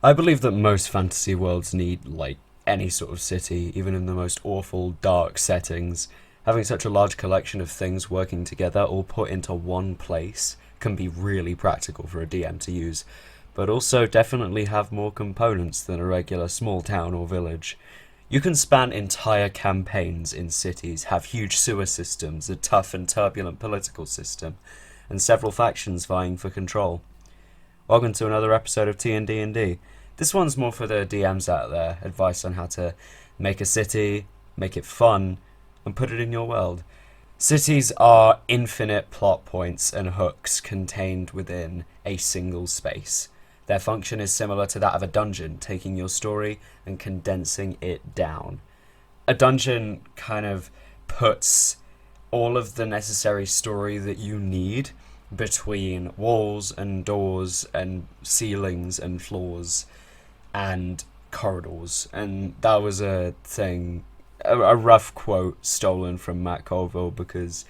I believe that most fantasy worlds need, like, any sort of city, even in the most awful, dark settings. Having such a large collection of things working together all put into one place can be really practical for a DM to use, but also definitely have more components than a regular small town or village. You can span entire campaigns in cities, have huge sewer systems, a tough and turbulent political system, and several factions vying for control. Welcome to another episode of T&D&D. This one's more for the DMs out there, advice on how to make a city, make it fun, and put it in your world. Cities are infinite plot points and hooks contained within a single space. Their function is similar to that of a dungeon, taking your story and condensing it down. A dungeon kind of puts all of the necessary story that you need between walls and doors and ceilings and floors and corridors. And that was a thing, a rough quote stolen from Matt Colville, because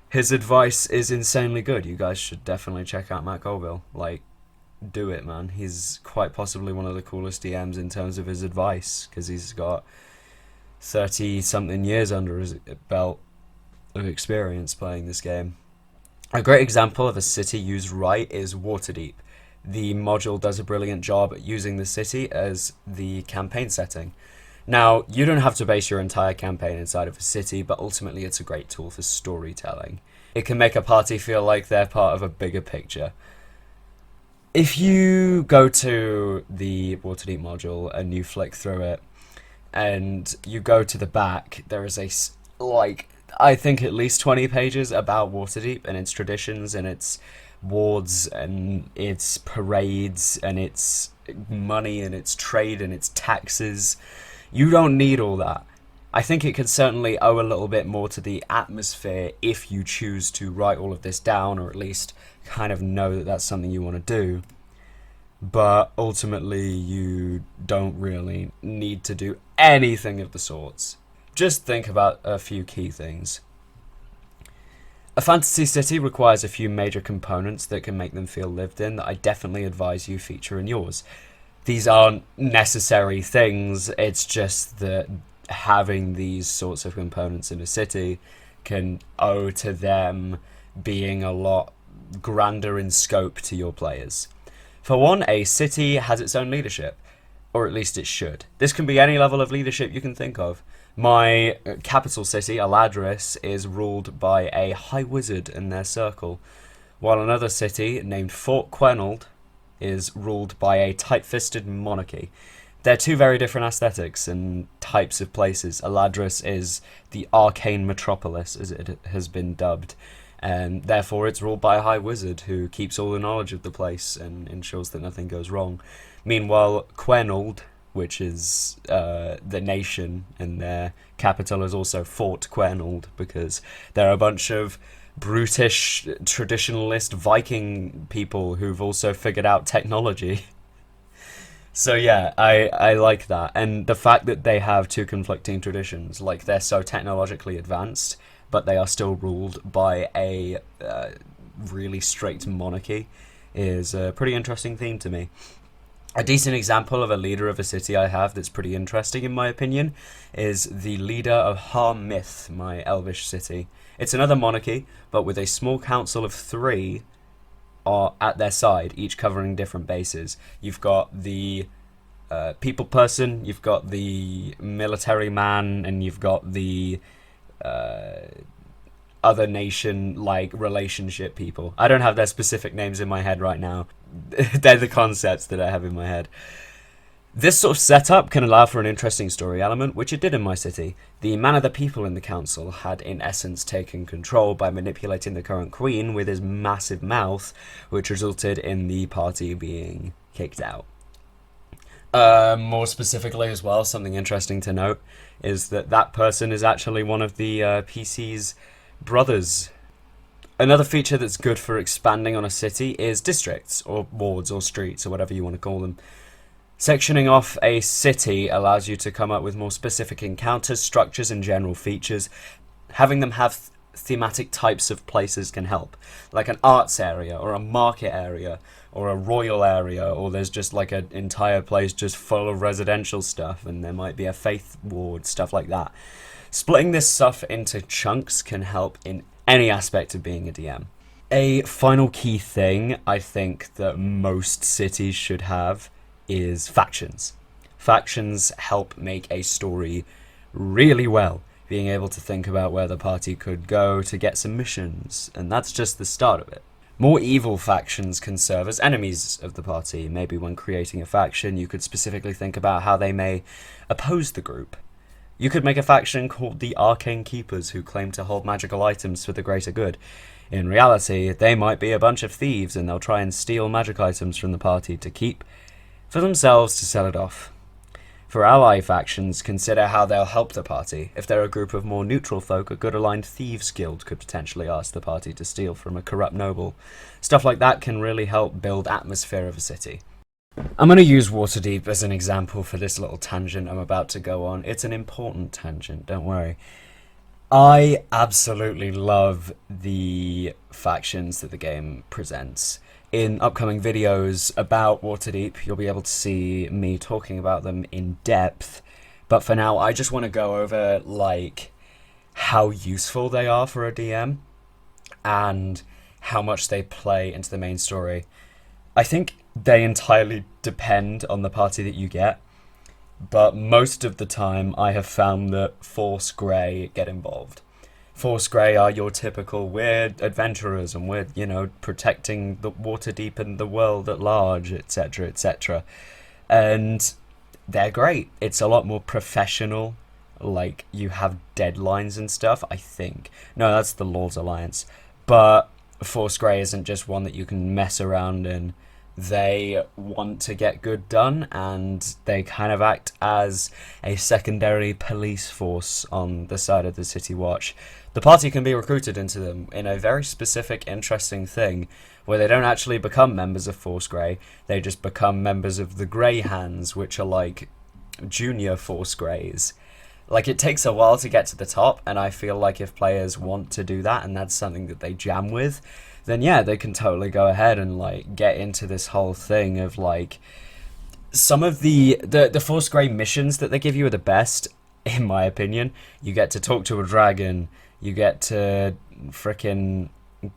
his advice is insanely good. You guys should definitely check out Matt Colville. Like, do it, man. He's quite possibly one of the coolest DMs in terms of his advice, because he's got 30-something years under his belt of experience playing this game. A great example of a city used right is Waterdeep. The module does a brilliant job at using the city as the campaign setting. Now, you don't have to base your entire campaign inside of a city, but ultimately it's a great tool for storytelling. It can make a party feel like they're part of a bigger picture. If you go to the Waterdeep module and you flick through it, and you go to the back, there is I think at least 20 pages about Waterdeep and its traditions and its wards and its parades and its money and its trade and its taxes. You don't need all that. I think it could certainly owe a little bit more to the atmosphere if you choose to write all of this down, or at least kind of know that that's something you want to do. But ultimately, you don't really need to do anything of the sorts. Just think about a few key things. A fantasy city requires a few major components that can make them feel lived in that I definitely advise you feature in yours. These aren't necessary things, it's just that having these sorts of components in a city can owe to them being a lot grander in scope to your players. For one, a city has its own leadership, or at least it should. This can be any level of leadership you can think of. My capital city, Aladris, is ruled by a high wizard in their circle, while another city named Fort Quenald is ruled by a tight-fisted monarchy. They're two very different aesthetics and types of places. Aladris is the arcane metropolis, as it has been dubbed, and therefore it's ruled by a high wizard who keeps all the knowledge of the place and ensures that nothing goes wrong. Meanwhile, Quenald, which is the nation, and their capital is also Fort Quenald, because they're a bunch of brutish, traditionalist Viking people who've also figured out technology. So yeah, I like that. And the fact that they have two conflicting traditions, like they're so technologically advanced, but they are still ruled by a really strict monarchy, is a pretty interesting theme to me. A decent example of a leader of a city I have that's pretty interesting, in my opinion, is the leader of Har Myth, my elvish city. It's another monarchy, but with a small council of 3 are at their side, each covering different bases. You've got the people person, you've got the military man, and you've got the other nation, like, relationship people. I don't have their specific names in my head right now. They're the concepts that I have in my head. This sort of setup can allow for an interesting story element, which it did in my city. The man of the people in the council had in essence taken control by manipulating the current queen with his massive mouth, which resulted in the party being kicked out. More specifically as well, something interesting to note is that person is actually one of the PC's brothers. Another feature that's good for expanding on a city is districts, or wards, or streets, or whatever you want to call them. Sectioning off a city allows you to come up with more specific encounters, structures, and general features. Having them have thematic types of places can help, like an arts area, or a market area, or a royal area, or there's just like an entire place just full of residential stuff, and there might be a faith ward, stuff like that. Splitting this stuff into chunks can help in any aspect of being a DM. A final key thing I think that most cities should have is factions. Factions help make a story really well, being able to think about where the party could go to get some missions, and that's just the start of it. More evil factions can serve as enemies of the party. Maybe when creating a faction, you could specifically think about how they may oppose the group. You could make a faction called the Arcane Keepers, who claim to hold magical items for the greater good. In reality, they might be a bunch of thieves, and they'll try and steal magic items from the party to keep for themselves to sell it off. For ally factions, consider how they'll help the party. If they're a group of more neutral folk, a good aligned thieves guild could potentially ask the party to steal from a corrupt noble. Stuff like that can really help build atmosphere of a city. I'm going to use Waterdeep as an example for this little tangent I'm about to go on. It's an important tangent, don't worry. I absolutely love the factions that the game presents. In upcoming videos about Waterdeep, you'll be able to see me talking about them in depth. But for now, I just want to go over, like, how useful they are for a DM and how much they play into the main story. I think they entirely depend on the party that you get, but most of the time I have found that Force Grey get involved. Force Grey are your typical weird adventurers, and we're, protecting the Waterdeep and the world at large, etc., etc. And they're great. It's a lot more professional. Like, you have deadlines and stuff, I think. No, that's the Lord's Alliance. But Force Grey isn't just one that you can mess around in. They want to get good done, and they kind of act as a secondary police force on the side of the City Watch. The party can be recruited into them in a very specific, interesting thing, where they don't actually become members of Force Grey, they just become members of the Grey Hands, which are like junior Force Greys. Like, it takes a while to get to the top, and I feel like if players want to do that, and that's something that they jam with, then yeah, they can totally go ahead and, like, get into this whole thing of, like, some of the Force Grey missions that they give you are the best, in my opinion. You get to talk to a dragon, you get to frickin'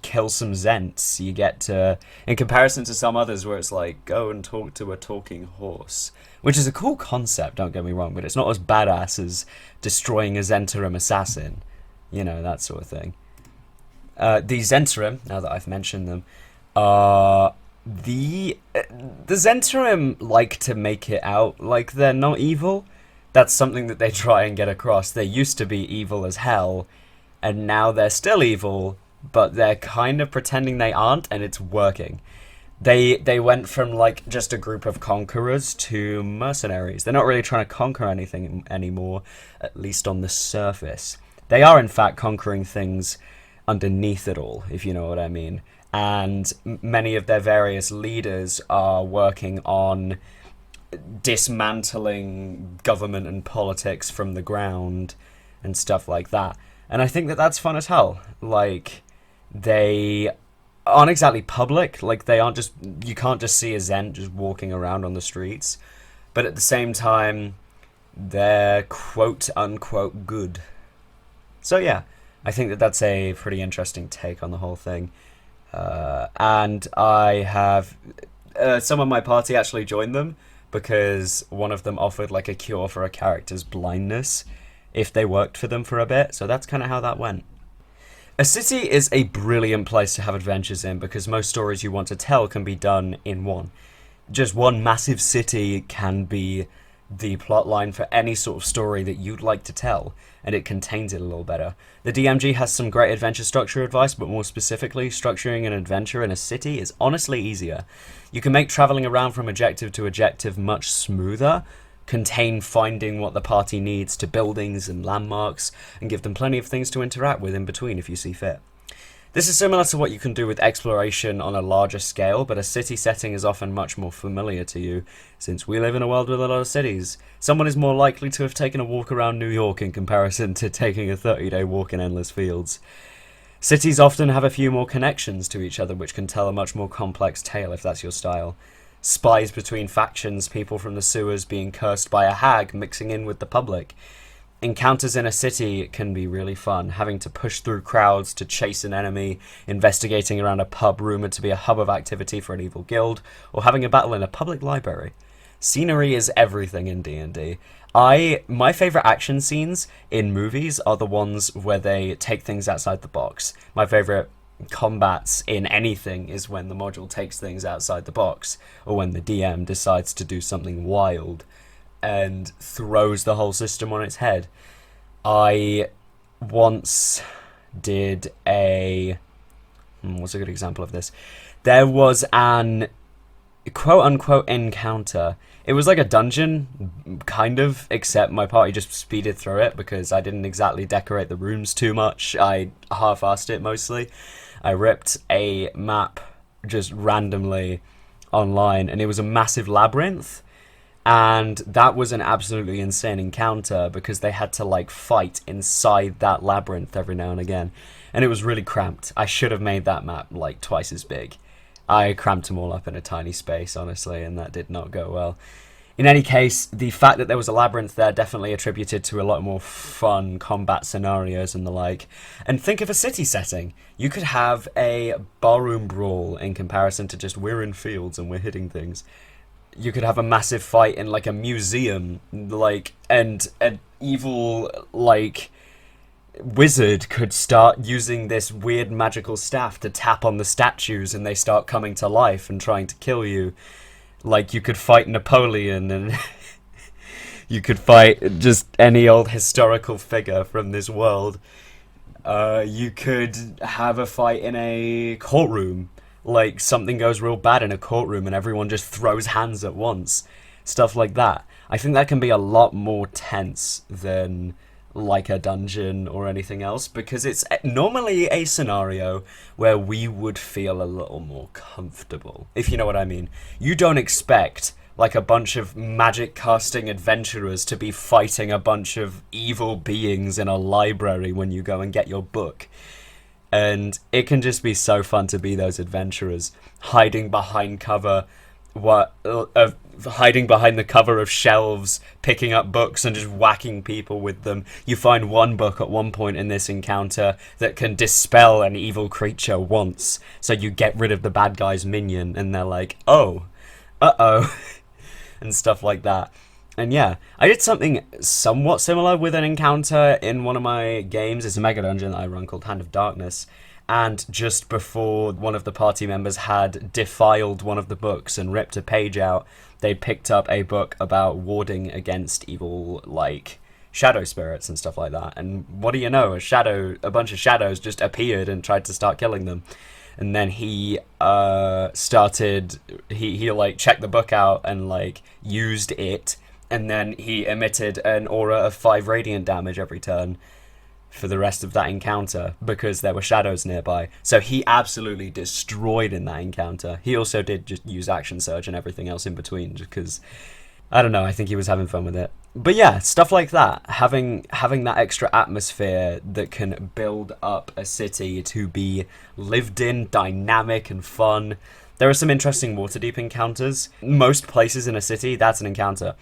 kill some Zents, you get to, in comparison to some others where it's like, go and talk to a talking horse, which is a cool concept, don't get me wrong, but it's not as badass as destroying a Zentarim assassin, that sort of thing. The Zentarim, now that I've mentioned them, the Zentarim like to make it out like they're not evil. That's something that they try and get across. They used to be evil as hell, and now they're still evil, but they're kind of pretending they aren't, and it's working. They went from, like, just a group of conquerors to mercenaries. They're not really trying to conquer anything anymore, at least on the surface. They are, in fact, conquering things underneath it all, if you know what I mean. And many of their various leaders are working on dismantling government and politics from the ground and stuff like that. And I think that that's fun as hell. Like, they aren't exactly public. Like, they aren't just, you can't just see a Zent just walking around on the streets. But at the same time, they're quote unquote good. So yeah, I think that that's a pretty interesting take on the whole thing. And I have some of my party actually joined them because one of them offered, like, a cure for a character's blindness if they worked for them for a bit. So that's kind of how that went. A city is a brilliant place to have adventures in because most stories you want to tell can be done in one. Just one massive city can be the plotline for any sort of story that you'd like to tell, and it contains it a little better. The DMG has some great adventure structure advice, but more specifically, structuring an adventure in a city is honestly easier. You can make traveling around from objective to objective much smoother, contain finding what the party needs to buildings and landmarks, and give them plenty of things to interact with in between if you see fit. This is similar to what you can do with exploration on a larger scale, but a city setting is often much more familiar to you, since we live in a world with a lot of cities. Someone is more likely to have taken a walk around New York in comparison to taking a 30-day walk in endless fields. Cities often have a few more connections to each other, which can tell a much more complex tale if that's your style. Spies between factions, people from the sewers being cursed by a hag mixing in with the public. Encounters in a city can be really fun, having to push through crowds to chase an enemy, investigating around a pub rumoured to be a hub of activity for an evil guild, or having a battle in a public library. Scenery is everything in D&D. My favourite action scenes in movies are the ones where they take things outside the box. My favourite combats in anything is when the module takes things outside the box, or when the DM decides to do something wild and throws the whole system on its head. I once did what's a good example of this? There was an quote-unquote encounter. It was like a dungeon, kind of, except my party just speeded through it because I didn't exactly decorate the rooms too much. I half-assed it mostly. I ripped a map just randomly online, and it was a massive labyrinth. And that was an absolutely insane encounter because they had to like fight inside that labyrinth every now and again. And it was really cramped. I should have made that map like twice as big. I cramped them all up in a tiny space, honestly, and that did not go well. In any case, the fact that there was a labyrinth there definitely attributed to a lot more fun combat scenarios and the like. And think of a city setting. You could have a barroom brawl in comparison to just we're in fields and we're hitting things. You could have a massive fight in like a museum, like, and an evil like wizard could start using this weird magical staff to tap on the statues and they start coming to life and trying to kill you. Like, you could fight Napoleon, and you could fight just any old historical figure from this world. You could have a fight in a courtroom. Like, something goes real bad in a courtroom and everyone just throws hands at once. Stuff like that. I think that can be a lot more tense than like a dungeon or anything else, because it's normally a scenario where we would feel a little more comfortable, if you know what I mean. You don't expect like a bunch of magic casting adventurers to be fighting a bunch of evil beings in a library when you go and get your book. And it can just be so fun to be those adventurers, hiding behind the cover of shelves, picking up books and just whacking people with them. You find one book at one point in this encounter that can dispel an evil creature once, so you get rid of the bad guy's minion, and they're like, oh, uh-oh, and stuff like that. And yeah, I did something somewhat similar with an encounter in one of my games. It's a mega dungeon that I run called Hand of Darkness. And just before one of the party members had defiled one of the books and ripped a page out, they picked up a book about warding against evil, like, shadow spirits and stuff like that. And what do you know? A bunch of shadows just appeared and tried to start killing them. And then he like checked the book out and like used it, and then he emitted an aura of 5 radiant damage every turn for the rest of that encounter because there were shadows nearby. So he absolutely destroyed in that encounter. He also did just use action surge and everything else in between, just because, I don't know, I think he was having fun with it. But yeah, stuff like that, having that extra atmosphere that can build up a city to be lived in, dynamic and fun. There are some interesting Waterdeep encounters. Most places in a city, that's an encounter.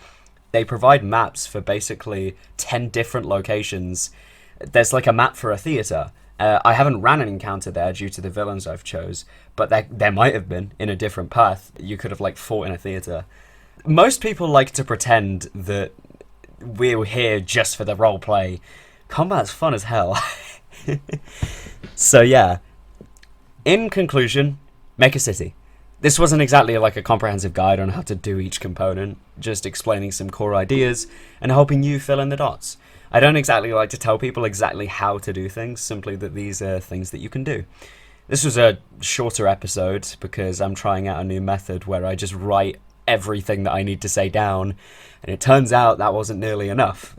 They provide maps for basically 10 different locations. There's like a map for a theatre. I haven't ran an encounter there due to the villains I've chose, but there might have been in a different path. You could have like fought in a theatre. Most people like to pretend that we're here just for the roleplay. Combat's fun as hell. So yeah, in conclusion, make a city. This wasn't exactly like a comprehensive guide on how to do each component, just explaining some core ideas and helping you fill in the dots. I don't exactly like to tell people exactly how to do things, simply that these are things that you can do. This was a shorter episode because I'm trying out a new method where I just write everything that I need to say down, and it turns out that wasn't nearly enough.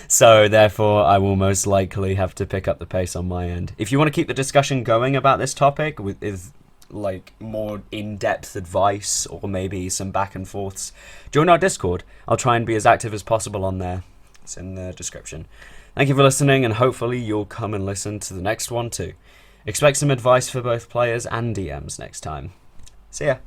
So therefore, I will most likely have to pick up the pace on my end. If you want to keep the discussion going about this topic with like more in-depth advice or maybe some back and forths, join our Discord. I'll try and be as active as possible on there. It's in the description. Thank you for listening, and hopefully you'll come and listen to the next one too. Expect some advice for both players and DMs next time. See ya.